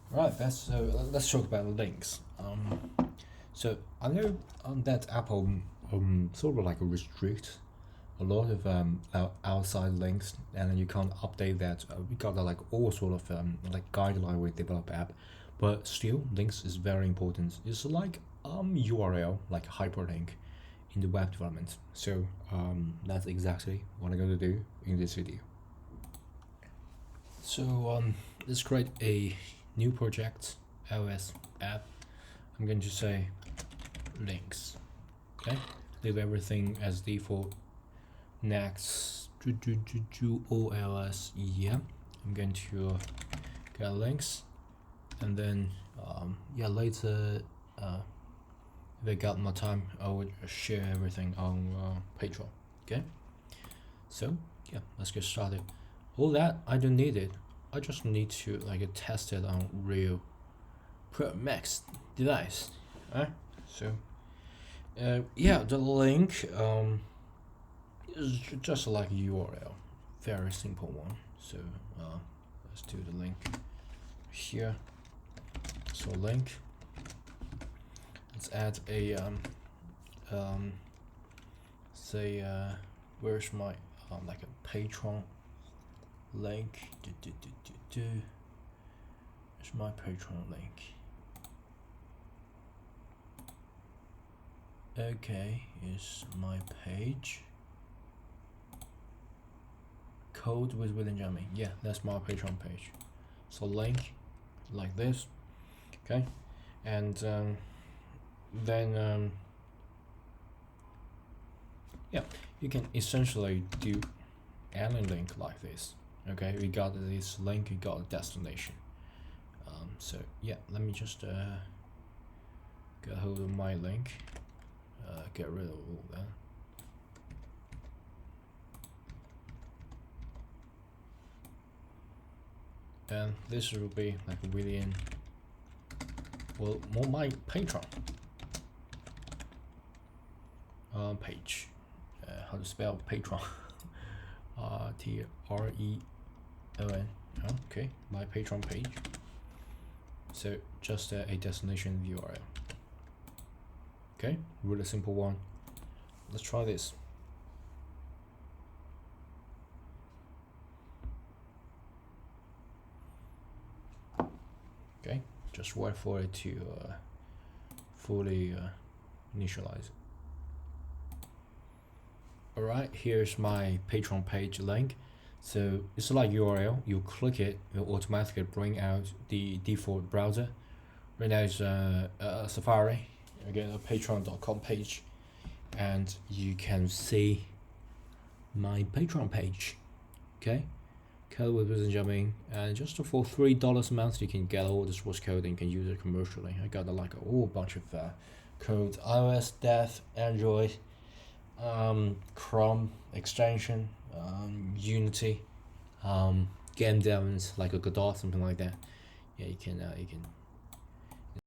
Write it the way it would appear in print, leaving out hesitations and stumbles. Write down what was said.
Right, let's talk about links. So I know that Apple sort of like restrict a lot of outside links, and you can't update that. We got like all sort of like guideline with develop app, but still links is very important. It's like URL, like hyperlink in the web development. So that's exactly what I'm going to do in this video. So let's create a new project, iOS app. I'm going to say links. Okay, leave everything as default. Next, OLS. Yeah, I'm going to get links, and then yeah, later if I got more time, I would share everything on Patreon. Okay, so yeah, let's get started. All that I don't need it. I just need to like test it on real Pro Max device. Alright, so yeah, the link is just like URL, very simple one. So let's do the link here. So link. Let's add a say where's my like a Patreon link. Where's my Patreon link? Okay, is my page code with William Jamming. Yeah, that's my Patreon page. So link like this. Okay, and then yeah, you can essentially do any link like this. Okay, we got this link, we got a destination. So yeah, let me just get hold of my link, get rid of all that. And this will be like William, well, more my Patreon page. How to spell Patreon? Treon. Okay, my Patreon page. So just a destination URL. Okay, really simple one. Let's try this. Okay, just wait for it to fully initialize. Alright, here's my Patreon page link. So it's like URL, you click it, it will automatically bring out the default browser. Right now it's Safari. Again, a patreon.com page, and you can see my Patreon page. Okay, code with William Jamming, and just for $3 a month you can get all the source code and you can use it commercially. I got like a whole bunch of code: iOS, Dev, Android, Chrome extension, Unity, game devs like a Godot, something like that. Yeah, you can